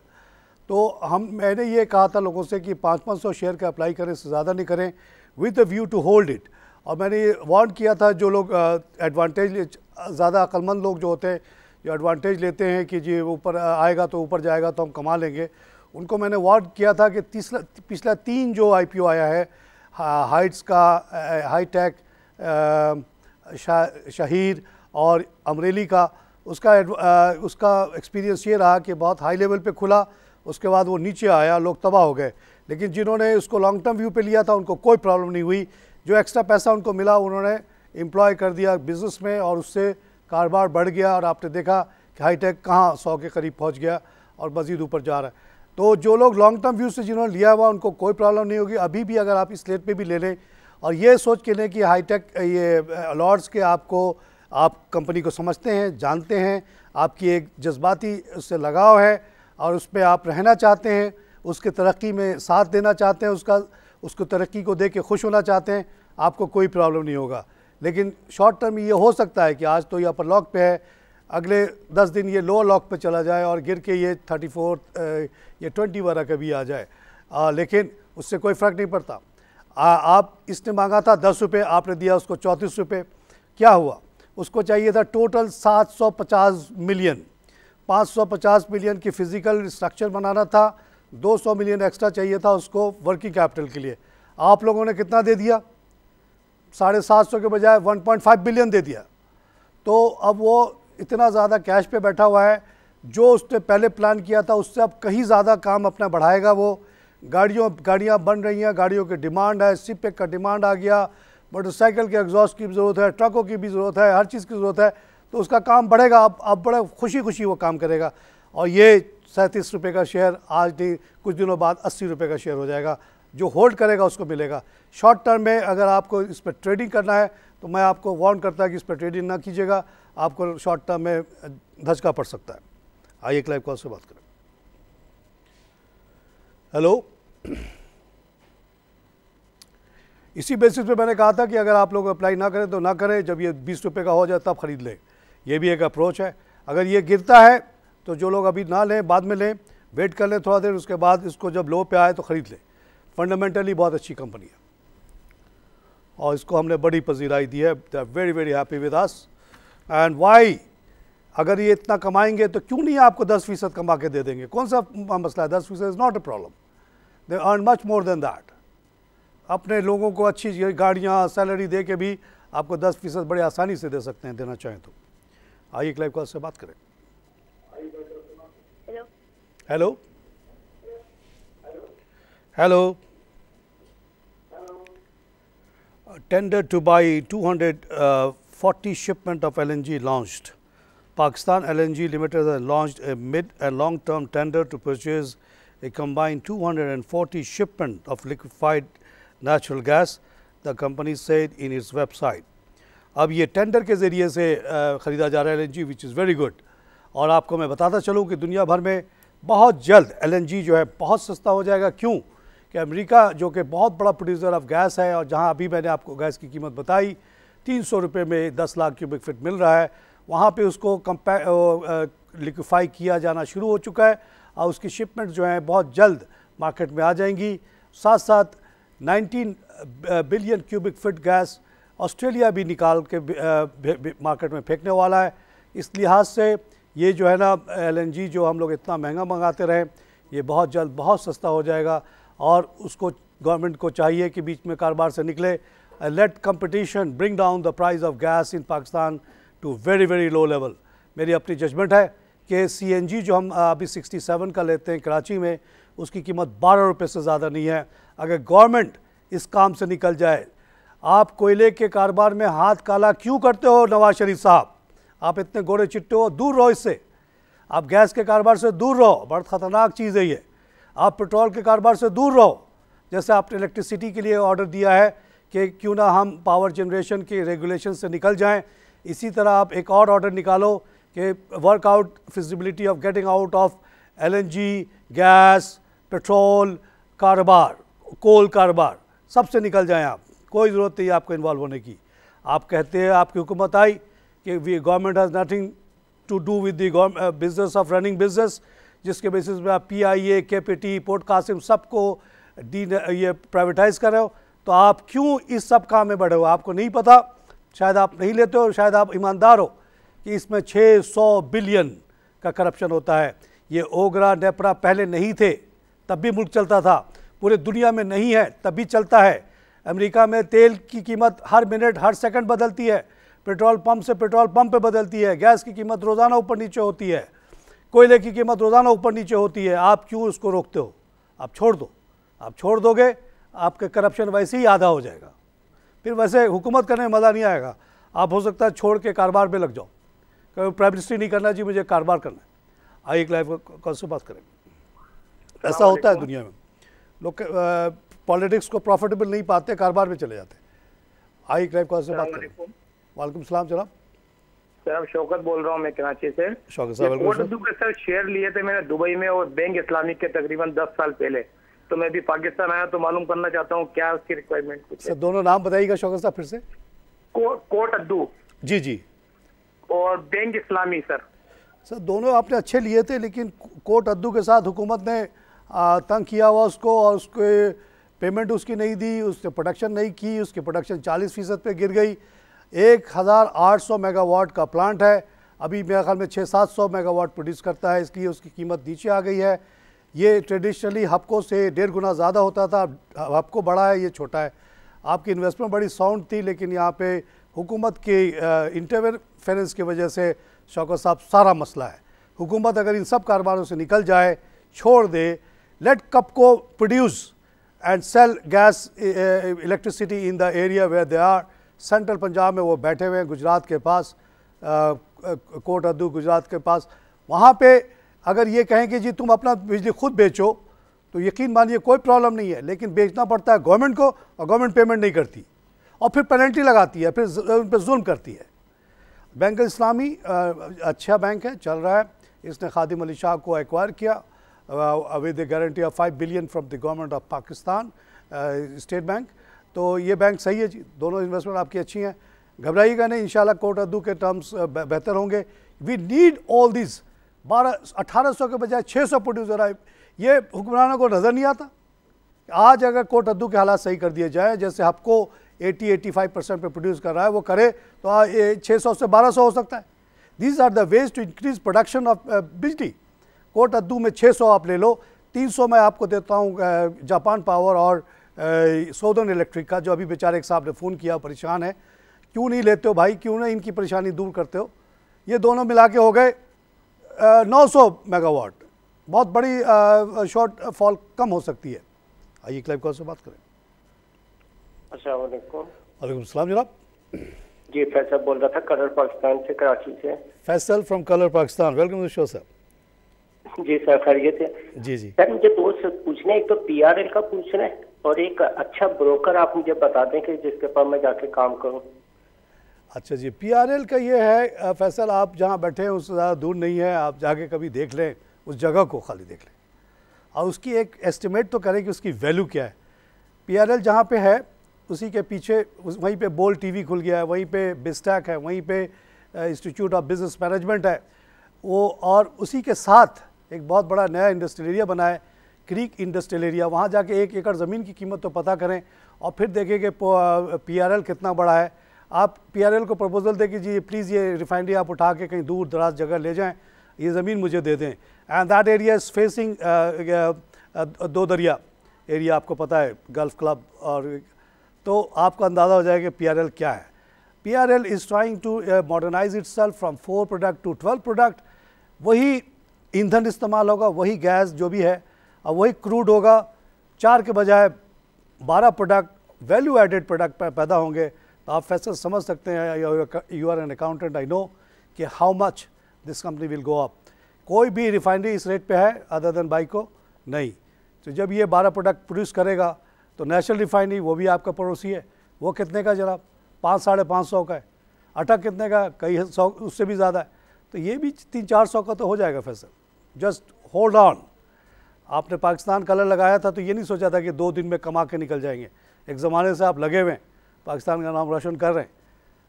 तो मैंने ये कहा था लोगों से कि 500 शेयर का अप्लाई करें, इससे ज़्यादा नहीं करें, with the view to hold it. और मैंने ये वार्न किया था जो लोग एडवांटेज ज़्यादा अक्लमंद लोग जो होते हैं, जो एडवांटेज लेते हैं कि जी ऊपर आएगा तो ऊपर जाएगा तो हम कमा लेंगे, उनको मैंने वार्न किया था कि पिछला 3 जो IPO आया है, हाइट्स का, हाईटेक, शाहीर और अमरेली का, उसका एक्सपीरियंस ये रहा कि बहुत हाई लेवल पे खुला, उसके बाद वो नीचे आया, लोग तबाह हो गए। लेकिन जिन्होंने उसको लॉन्ग टर्म व्यू पे लिया था उनको कोई प्रॉब्लम नहीं हुई। जो एक्स्ट्रा पैसा उनको मिला उन्होंने एम्प्लॉय कर दिया बिज़नेस में और उससे कारोबार बढ़ गया और आपने देखा कि हाईटेक कहाँ 100 के करीब पहुँच गया और मज़ीद ऊपर जा रहा है। तो जो लोग लॉन्ग टर्म व्यू से जिन्होंने लिया हुआ उनको कोई प्रॉब्लम नहीं होगी। अभी भी अगर आप इस रेट पे भी ले लें और ये सोच के लें कि हाईटेक ये लॉर्ड्स के आप कंपनी को समझते हैं, जानते हैं, आपकी एक जज्बाती उससे लगाव है और उस पर आप रहना चाहते हैं, उसके तरक्की में साथ देना चाहते हैं, उसको तरक्की को देख के खुश होना चाहते हैं, आपको कोई प्रॉब्लम नहीं होगा। लेकिन शॉर्ट टर्म ये हो सकता है कि आज तो ये अपर लॉक पे है, अगले 10 दिन ये लोअर लॉक पे चला जाए और गिर के ये 34 ये 20 वगैरह का भी आ जाए, लेकिन उससे कोई फ़र्क नहीं पड़ता। आप इसने मांगा था 10 रुपये, आपने दिया उसको 34 रुपये, क्या हुआ? उसको चाहिए था टोटल 750 मिलियन, 550 मिलियन की फ़िज़िकल स्ट्रक्चर बनाना था, 200 मिलियन एक्स्ट्रा चाहिए था उसको वर्किंग कैपिटल के लिए। आप लोगों ने कितना दे दिया? 750 के बजाय 1.5 बिलियन दे दिया। तो अब वो इतना ज़्यादा कैश पे बैठा हुआ है, जो उसने पहले प्लान किया था उससे अब कहीं ज़्यादा काम अपना बढ़ाएगा। वो गाड़ियाँ बन रही हैं, गाड़ियों की डिमांड है, सीपेक का डिमांड आ गया, मोटरसाइकिल के एग्जॉस्ट की भी ज़रूरत है, ट्रकों की भी ज़रूरत है, हर चीज़ की ज़रूरत है, तो उसका काम बढ़ेगा। अब बड़ा खुशी खुशी वो काम करेगा और ये 37 रुपये का शेयर आज नहीं कुछ दिनों बाद 80 रुपये का शेयर हो जाएगा। जो होल्ड करेगा उसको मिलेगा। शॉर्ट टर्म में अगर आपको इस पर ट्रेडिंग करना है तो मैं आपको वार्न करता है कि इस पर ट्रेडिंग ना कीजिएगा, आपको शॉर्ट टर्म में धचका पड़ सकता है। आइए लाइव कॉल से बात करें। हेलो। इसी बेसिस पे मैंने कहा था कि अगर आप लोग अप्लाई ना करें तो ना करें, जब ये 20 रुपये का हो जाए तब खरीद लें। ये भी एक अप्रोच है। अगर ये गिरता है तो जो लोग अभी ना लें बाद में लें, वेट कर लें थोड़ा देर, उसके बाद इसको जब लो पे आए तो ख़रीद लें। फंडामेंटली बहुत अच्छी कंपनी है और इसको हमने बड़ी पजीराई दी है। They are very very happy with us and why. अगर ये इतना कमाएंगे तो क्यों नहीं आपको 10% कमा के दे देंगे? कौन सा मसला है? 10% is not a problem. They earn much more than that. अपने लोगों को अच्छी गाड़ियाँ सैलरी दे के भी आपको 10% बड़े आसानी से दे सकते हैं, देना चाहें तो। आइए लाइव कॉल से बात करें। Hello hello. Tender to buy 240 shipment of LNG launched. Pakistan LNG Limited has launched a mid and long term tender to purchase a combined 240 shipment of liquefied natural gas, the company said in its website. अब ये tender के ज़रिए से ख़रीदा जा रहा है LNG, which is very good. और आपको मैं बताता चलूँ कि दुनिया भर में बहुत जल्द LNG जो है बहुत सस्ता हो जाएगा। क्यों कि अमेरिका जो कि बहुत बड़ा प्रोड्यूसर ऑफ गैस है, और जहाँ अभी मैंने आपको गैस की कीमत बताई 300 रुपये में 10 लाख क्यूबिक फीट मिल रहा है, वहाँ पे उसको लिक्विफाई किया जाना शुरू हो चुका है और उसकी शिपमेंट जो है बहुत जल्द मार्केट में आ जाएंगी। साथ साथ 19 billion cubic feet gas Australia भी निकाल के मार्केट में फेंकने वाला है। इस लिहाज से ये जो है ना LNG जो हम लोग इतना महंगा मंगाते रहे, ये बहुत जल्द बहुत सस्ता हो जाएगा। और उसको गवर्नमेंट को चाहिए कि बीच में कारोबार से निकले। Let competition bring down the price of gas in Pakistan to very very low level. मेरी अपनी जजमेंट है कि CNG जो हम अभी 67 का लेते हैं कराची में, उसकी कीमत 12 रुपये से ज़्यादा नहीं है। अगर गवर्नमेंट इस काम से निकल जाए। आप कोयले के कारोबार में हाथ काला क्यों करते हो नवाज शरीफ साहब? आप इतने गोरे चिट्टे हो, दूर रहो इससे। आप गैस के कारोबार से दूर रहो, बहुत ख़तरनाक चीज़ है ये। आप पेट्रोल के कारोबार से दूर रहो। जैसे आपने इलेक्ट्रिसिटी के लिए ऑर्डर दिया है कि क्यों ना हम पावर जनरेशन के रेगुलेशन से निकल जाएं, इसी तरह आप एक और ऑर्डर निकालो कि workout feasibility of getting out of LNG, gas, petrol कारोबार, कोल कारोबार, सबसे निकल जाएं आप। कोई ज़रूरत नहीं आपको इन्वॉल्व होने की। आप कहते हैं आपकी हुकूमत आई कि government has nothing to do with the business of running business, जिसके बेसिस पे आप PIA, KPT, पोर्ट कासिम सबको ये प्राइवेटाइज़ कर रहे हो। तो आप क्यों इस सब काम में बढ़े हो? आपको नहीं पता, शायद आप नहीं लेते हो, शायद आप ईमानदार हो कि इसमें 600 बिलियन का करप्शन होता है। ये ओगरा नेपरा पहले नहीं थे तब भी मुल्क चलता था, पूरे दुनिया में नहीं है तब भी चलता है। अमेरिका में तेल की कीमत हर मिनट हर सेकंड बदलती है, पेट्रोल पंप से पेट्रोल पंप पे बदलती है, गैस की कीमत रोज़ाना ऊपर नीचे होती है, कोयले की कीमत रोज़ाना ऊपर नीचे होती है। आप क्यों उसको रोकते हो? आप छोड़ दो। आप छोड़ दोगे आपके करप्शन वैसे ही आधा हो जाएगा, फिर वैसे हुकूमत करने में मज़ा नहीं आएगा। आप हो सकता है छोड़ के कारोबार पे लग जाओ, कभी प्राइम मिनिस्ट्री नहीं करना चाहिए, मुझे कारोबार करना है। आइए एक लाइव कॉल से बात करें। ऐसा होता है दुनिया में, लोग पॉलिटिक्स को प्रॉफिटेबल नहीं पाते, कारोबार में चले जाते हैं। आइए एक लाइव कॉल से बात करें। वालेकुम सलाम जनाब। सर शौकत बोल रहा हूँ मैं कराची से। शौकत साहब के सर शेयर लिए थे मैंने दुबई में और बैंक इस्लामिक के तकरीबन 10 साल पहले। तो मैं भी पाकिस्तान आया तो मालूम करना चाहता हूँ क्या उसकी रिक्वायरमेंट कुछ सर दोनों नाम बताइएगा शौकत साहब फिर से। कोट अद्दू जी जी और बैंक इस्लामी। सर दोनों आपने अच्छे लिए थे, लेकिन कोट अद्दू के साथ हुकूमत ने तंग किया हुआ उसको, और उसके पेमेंट उसकी नहीं दी, उसने प्रोडक्शन नहीं की, उसकी प्रोडक्शन 40% पे गिर गई। 1800 मेगावाट का प्लांट है, अभी मेरे ख्याल में 600-700 मेगावाट प्रोड्यूस करता है, इसलिए उसकी कीमत नीचे आ गई है। ये ट्रेडिशनली हबको से 1.5 गुना ज़्यादा होता था, हबको बड़ा है, ये छोटा है। आपकी इन्वेस्टमेंट बड़ी साउंड थी, लेकिन यहाँ पे हुकूमत की इंटरफेरेंस की वजह से शौकत साहब सारा मसला है। हुकूमत अगर इन सब कारोबारों से निकल जाए, छोड़ दे, let KAPCO produce and sell gas electricity in the area where they are. Central Punjab में वो बैठे हुए हैं, गुजरात के पास, कोट अद्दू गुजरात के पास। वहाँ पे अगर ये कहें कि जी तुम अपना बिजली खुद बेचो, तो यकीन मानिए कोई प्रॉब्लम नहीं है, लेकिन बेचना पड़ता है गवर्नमेंट को, और गवर्नमेंट पेमेंट नहीं करती और फिर पेनल्टी लगाती है, फिर उन पर जुल्म करती है। बैंक इस्लामी अच्छा बैंक है, चल रहा है। इसने खादिम अली शाह को एक्वायर किया with the guarantee of 5 billion from the government of Pakistan, state bank. तो ये बैंक सही है जी, दोनों इन्वेस्टमेंट आपकी अच्छी हैं, घबराइएगा नहीं, इंशाल्लाह कोट अद्दू के टर्म्स बेहतर होंगे। We need all this. 1800 के बजाय 600 प्रोड्यूसर आए, ये हुक्मरानों को नज़र नहीं आता। आज अगर कोट अद्दू के हालात सही कर दिए जाए, जैसे आपको 80-85% पे प्रोड्यूस कर रहा है, वो करे तो 600 से 1200 हो सकता है। These are the ways to increase production of bijli. Kot Addu में 600 आप ले लो, 300 मैं आपको देता हूँ जापान पावर और सौदर्न इलेक्ट्रिक का, जो अभी बेचारे एक साहब ने फ़ोन किया, परेशान है। क्यों नहीं लेते हो भाई, क्यों नहीं इनकी परेशानी दूर करते हो? ये दोनों मिला के हो गए 900 मेगावाट, बहुत बड़ी शॉर्ट फॉल कम हो सकती है। आइए क्लाइव कॉल से बात करें। अस्सलाम वालेकुम। वालेकुम सलाम जनाब। जी फैसल बोल रहा था कलर पाकिस्तान से, कराची से। Faisal from Kallar Pakistan, welcome to the show sir. जी सर खैरियत है? जी जी सर, मुझे दो पूछना है, एक तो PRL का पूछना है और एक अच्छा ब्रोकर आप मुझे बता दें कि जिसके पास मैं जाके काम करूं। अच्छा जी, PRL का ये है फैसल, आप जहाँ बैठे हैं उससे ज़्यादा दूर नहीं है, आप जाके कभी देख लें उस जगह को, खाली देख लें और उसकी एक एस्टिमेट तो करें कि उसकी वैल्यू क्या है। PRL जहाँ पे है उसी के पीछे वहीं पे बोल TV खुल गया है, वहीं पे बिस्टैक है, वहीं पे इंस्टीट्यूट ऑफ बिजनेस मैनेजमेंट है वो, और उसी के साथ एक बहुत बड़ा नया इंडस्ट्रियल एरिया बना है, क्रीक इंडस्ट्रियल एरिया। वहाँ जाके 1 एकड़ ज़मीन की कीमत तो पता करें और फिर देखें कि PRL कितना बड़ा है। आप PRL को प्रपोजल दें कि जी प्लीज़ ये रिफाइनरी आप उठा के कहीं दूर दराज जगह ले जाएं, ये ज़मीन मुझे दे दें। And that area is facing 2 दरिया एरिया, आपको पता है, गल्फ क्लब, और तो आपको अंदाज़ा हो जाएगा कि PRL क्या है। PRL is trying to modernise itself from 4 product to 12 product. वही ईंधन इस्तेमाल होगा, वही गैस जो भी है, और वही क्रूड होगा। 4 के बजाय 12 प्रोडक्ट, वैल्यू एडेड प्रोडक्ट पैदा होंगे। तो आप फैसल समझ सकते हैं, you are an accountant, I know कि how much this company will go up. कोई भी रिफाइनरी इस रेट पे है अदर देन बाइको नहीं। तो जब ये 12 प्रोडक्ट प्रोड्यूस करेगा तो नेशनल रिफाइनरी, वो भी आपका पड़ोसी है, वो कितने का जनाब, 500-550 का है। अटक कितने का, कई 100 उससे भी ज़्यादा है। तो ये भी 300-400 का तो हो जाएगा फैसल। Just hold on. आपने पाकिस्तान कलर लगाया था तो ये नहीं सोचा था कि 2 दिन में कमा के निकल जाएंगे। एक ज़माने से आप लगे हुए हैं, पाकिस्तान का नाम रोशन कर रहे हैं,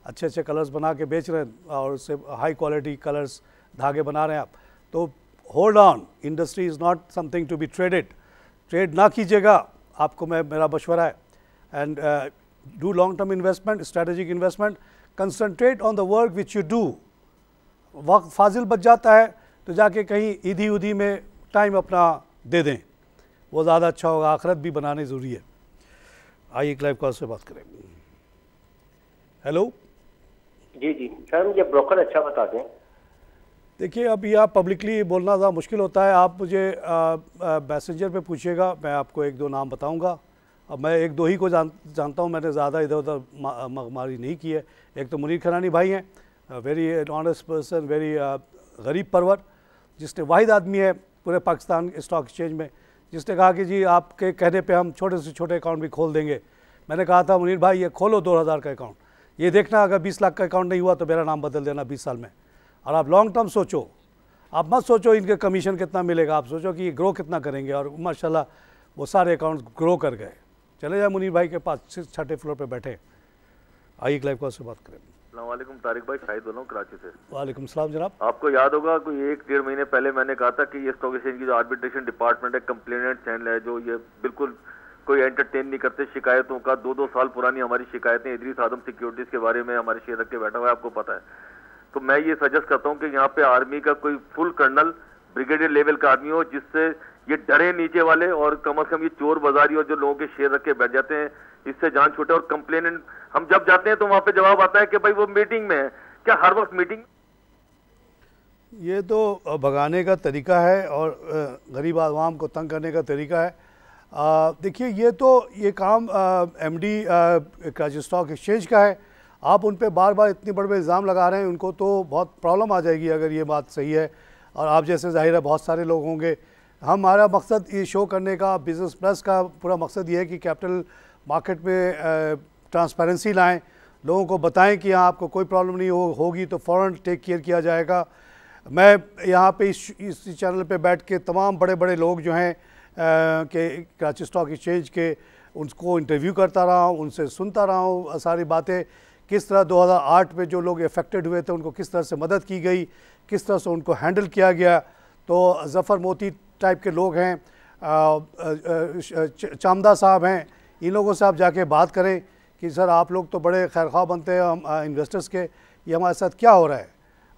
अच्छे अच्छे कलर्स बना के बेच रहे हैं और उससे हाई क्वालिटी कलर्स धागे बना रहे हैं आप। तो hold on, industry is not something to be traded. Trade ना कीजिएगा, आपको मेरा मशवरा है। And do long term investment, strategic investment, concentrate on the work which you do. वक्त फाजिल बच जाता है तो जाके कहीं ईदी उदी में टाइम अपना दे दें, वो ज़्यादा अच्छा होगा। आखिरत भी बनानी ज़रूरी है। आइए एक लाइव कॉल से बात करें। हेलो जी जी सर, मुझे ब्रोकर अच्छा बता दें। देखिए, अब यह पब्लिकली बोलना ज़्यादा मुश्किल होता है। आप मुझे मैसेंजर पे पूछिएगा, मैं आपको 1-2 नाम बताऊंगा। अब मैं 1-2 ही को जानता हूं, मैंने ज़्यादा इधर उधर मगमारी नहीं की है। एक तो मुनीर खनानी भाई हैं, वेरी ऑनेस्ट पर्सन, वेरी गरीब परवर, जिसने वाहिद आदमी है पूरे पाकिस्तान स्टॉक एक्सचेंज में जिसने कहा कि जी आपके कहने पे हम छोटे से छोटे अकाउंट भी खोल देंगे। मैंने कहा था मुनीर भाई ये खोलो 2000 का अकाउंट, ये देखना अगर 20 लाख का अकाउंट नहीं हुआ तो मेरा नाम बदल देना 20 साल में। और आप लॉन्ग टर्म सोचो, आप मत सोचो इनके कमीशन कितना मिलेगा, आप सोचो कि ये ग्रो कितना करेंगे। और माशाल्लाह वो सारे अकाउंट्स ग्रो कर गए। चले जाए मुनीर भाई के पास, 6ठे फ्लोर पे बैठे। आइए एक लाइव कॉल से बात करें। अस्सलामुअलैकुम, तारिक भाई, शाहिद बोल रहा हूँ कराची से। वालेकुम सलाम जनाब। आपको याद होगा कोई 1-1.5 महीने पहले मैंने कहा था कि ये स्टॉक एक्सचेंज की जो आर्बिट्रेशन डिपार्टमेंट है, कंप्लेनेंट चैनल है, जो ये बिल्कुल कोई एंटरटेन नहीं करते शिकायतों का। 2-2 साल पुरानी हमारी शिकायतें, इदरीस आदम सिक्योरिटीज के बारे में हमारे शेयर रख के बैठा हुआ है, आपको पता है। तो मैं ये सजेस्ट करता हूँ कि यहाँ पे आर्मी का कोई फुल कर्नल, ब्रिगेडियर लेवल का आदमी हो, जिससे ये डरे नीचे वाले, और कम से कम ये चोर बाजारी और जो लोगों के शेयर रख के बैठ जाते हैं, इससे जान छूटे। और कंप्लेनेंट हम जब जाते हैं तो वहां पे जवाब आता है कि भाई वो मीटिंग में है। क्या हर वक्त मीटिंग? ये तो भगाने का तरीका है और गरीब आवाम को तंग करने का तरीका है। देखिए, ये काम MD कराची स्टॉक एक्सचेंज का है। आप उन पे बार बार इतनी बड़े इल्ज़ाम लगा रहे हैं, उनको तो बहुत प्रॉब्लम आ जाएगी अगर ये बात सही है। और आप जैसे ज़ाहिर है बहुत सारे लोग होंगे। हमारा मकसद ये शो करने का, बिज़नेस प्लस का पूरा मकसद ये है कि कैपिटल मार्केट में ट्रांसपेरेंसी लाएं, लोगों को बताएं कि यहाँ आपको कोई प्रॉब्लम नहीं होगी तो फ़ौरन टेक केयर किया जाएगा। मैं यहाँ पे इस चैनल पे बैठ के तमाम बड़े बड़े लोग जो हैं कि कराची स्टॉक एक्सचेंज के, उनको इंटरव्यू करता रहा हूँ, उनसे सुनता रहा हूँ सारी बातें, किस तरह 2008 में जो लोग अफेक्टेड हुए थे उनको किस तरह से मदद की गई, किस तरह से उनको हैंडल किया गया। तो ज़फ़र मोती टाइप के लोग हैं, चामदा साहब हैं, इन लोगों से आप जाके बात करें कि सर आप लोग तो बड़े खैरख्वाह बनते हैं हम इन्वेस्टर्स के, ये हमारे साथ क्या हो रहा है।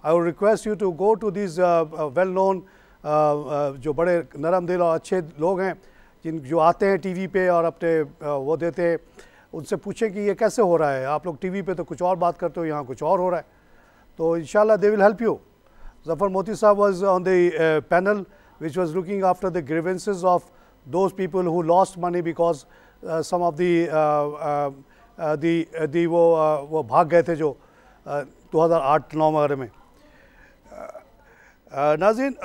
I would request you to go to this well known, जो बड़े नरम दिल और अच्छे लोग हैं जो आते हैं टीवी पे और अपने वो देते हैं, उनसे पूछें कि ये कैसे हो रहा है। आप लोग टीवी पे तो कुछ और बात करते हो, यहाँ कुछ और हो रहा है। तो इंशाल्लाह they will help you. Zafar मोती साहब was on the panel which was looking after the grievances of those people who lost money because some of the वो भाग गए थे जो 2008-9 वगैरह में। नाज़रीन,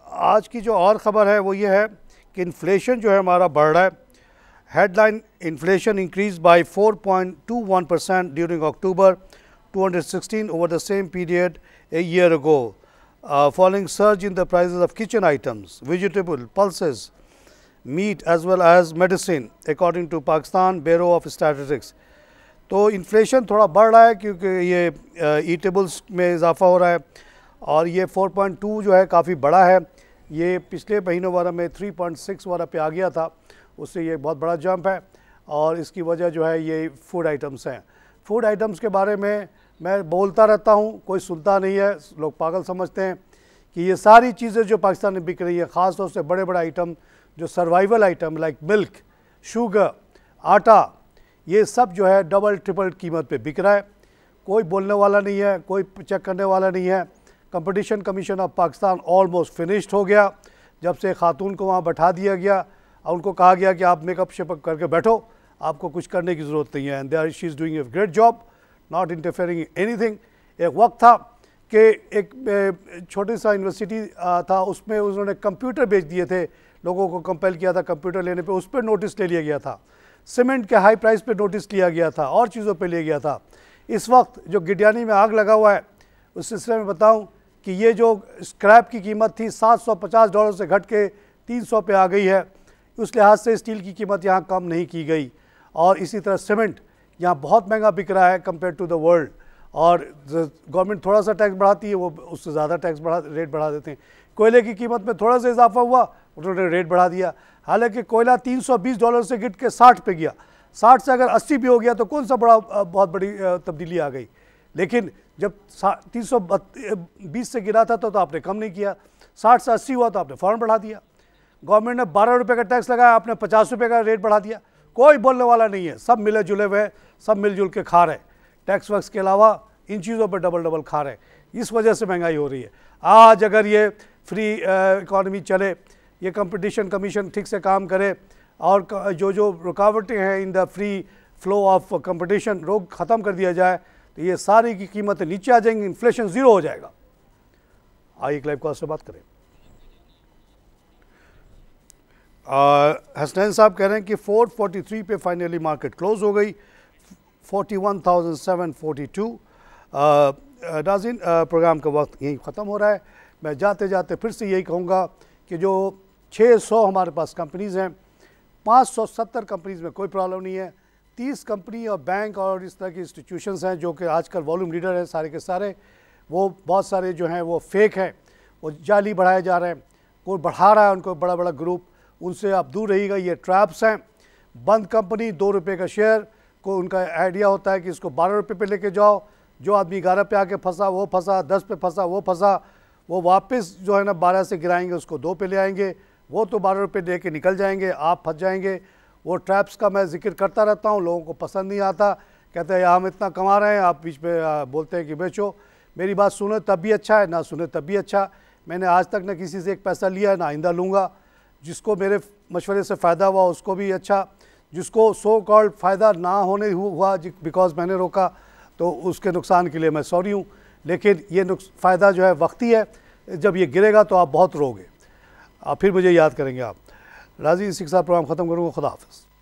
आज की जो और ख़बर है वो ये है कि इन्फ्लेशन जो है हमारा बढ़ रहा है। Headline inflation increased by 4.21% during October 2016 over the same period a year ago, following surge in the prices of kitchen items, vegetable, pulses, meat as well as medicine, according to Pakistan Bureau of Statistics. तो inflation थोड़ा बढ़ रहा है क्योंकि ये eatables में इजाफा हो रहा है और ये 4.2 जो है काफ़ी बड़ा है। ये पिछले महीनों वाला में 3.6 वाला पे आ गया था, उससे ये बहुत बड़ा जंप है और इसकी वजह जो है ये फूड आइटम्स हैं। फूड आइटम्स के बारे में मैं बोलता रहता हूँ, कोई सुनता नहीं है, लोग पागल समझते हैं कि ये सारी चीज़ें जो पाकिस्तान में बिक रही है, ख़ास तौर से बड़े बड़े आइटम जो survival item like milk, sugar, आटा, ये सब जो है डबल ट्रिपल कीमत पे बिक रहा है। कोई बोलने वाला नहीं है, कोई चेक करने वाला नहीं है। Competition commission of Pakistan almost finished हो गया जब से खातून को वहाँ बैठा दिया गया और उनको कहा गया कि आप मेकअप शेपअप करके बैठो, आपको कुछ करने की ज़रूरत नहीं है। And there she is doing a great job, not interfering in anything. एक वक्त था कि एक छोटी सा यूनिवर्सिटी था, उसमें उन्होंने कंप्यूटर बेच दिए थे, लोगों को कंपेल किया था कंप्यूटर लेने पे, उस पर नोटिस ले लिया गया था। सीमेंट के हाई प्राइस पे नोटिस लिया गया था और चीज़ों पे लिया गया था। इस वक्त जो गिडियानी में आग लगा हुआ है, उस सिलसिले में बताऊं कि ये जो स्क्रैप की कीमत थी $750 से घट के 300 पे आ गई है। उस लिहाज से स्टील की कीमत यहाँ कम नहीं की गई और इसी तरह सीमेंट यहाँ बहुत महंगा बिक रहा है कंपेयर टू द वर्ल्ड। और गवर्नमेंट थोड़ा सा टैक्स बढ़ाती है, वो उससे ज़्यादा टैक्स रेट बढ़ा देते हैं। कोयले की कीमत में थोड़ा सा इजाफा हुआ, उन्होंने रेट बढ़ा दिया। हालांकि कोयला $320 से गिर के 60 पे गया, 60 से अगर 80 भी हो गया तो कौन सा बहुत बड़ी तब्दीली आ गई। लेकिन जब 320 से गिरा था तो आपने कम नहीं किया, 60 से 80 हुआ तो आपने फ़ौरन बढ़ा दिया। गवर्नमेंट ने 12 रुपये का टैक्स लगाया, आपने 50 रुपये का रेट बढ़ा दिया। कोई बोलने वाला नहीं है, सब मिले जुले हुए, सब मिलजुल के खा रहे। टैक्स वैक्स के अलावा इन चीज़ों पर डबल डबल खा रहे, इस वजह से महंगाई हो रही है। आज अगर ये फ्री इकॉनमी चले, ये कंपटीशन कमीशन ठीक से काम करे और जो रुकावटें हैं in the free flow of competition रोक ख़त्म कर दिया जाए तो ये सारी की कीमतें नीचे आ जाएंगी, इन्फ्लेशन ज़ीरो हो जाएगा। आइए एक लाइव कॉल से बात करें। हसनैन साहब कह रहे हैं कि 443 पे फाइनली मार्केट क्लोज हो गई, 41,742। नाज़रीन, प्रोग्राम का वक्त यहीं ख़त्म हो रहा है। मैं जाते जाते फिर से यही कहूँगा कि जो 600 हमारे पास कंपनीज़ हैं, 570 कंपनीज़ में कोई प्रॉब्लम नहीं है। 30 कंपनी और बैंक और इस तरह की इंस्टीट्यूशंस हैं जो कि आजकल वॉल्यूम लीडर हैं सारे के सारे, वो बहुत सारे जो हैं वो फेक हैं, वो जाली बढ़ाए जा रहे हैं, कोई बढ़ा रहा है उनको बड़ा बड़ा ग्रुप, उनसे आप दूर रहिएगा। ये ट्रैप्स हैं। बंद कंपनी, 2 रुपये का शेयर को उनका आइडिया होता है कि इसको 12 रुपये पे लेके जाओ। जो आदमी 11 पे आके फंसा वो फंसा, 10 पे फंसा वो फंसा, वो वापस जो है ना 12 से गिराएंगे, उसको 2 पे ले आएंगे, वो तो 12 रुपये दे के निकल जाएंगे, आप फंस जाएंगे। वो ट्रैप्स का मैं जिक्र करता रहता हूँ, लोगों को पसंद नहीं आता, कहते हैं हम इतना कमा रहे हैं, आप बीच में बोलते हैं कि बेचो। मेरी बात सुने तब भी अच्छा है, ना सुने तब भी अच्छा। मैंने आज तक ना किसी से एक पैसा लिया है, ना आइंदा लूँगा। जिसको मेरे मशवरे से फ़ायदा हुआ उसको भी अच्छा, जिसको सो कॉल्ड फ़ायदा ना होने हुआ बिकॉज मैंने रोका तो उसके नुकसान के लिए मैं सॉरी हूँ। लेकिन ये फ़ायदा जो है वक्ती है, जब ये गिरेगा तो आप बहुत रोगे, आप फिर मुझे याद करेंगे। आप राजी, इसी के साथ प्रोग्राम ख़त्म करूँगा। खुदा हाफ़िज़।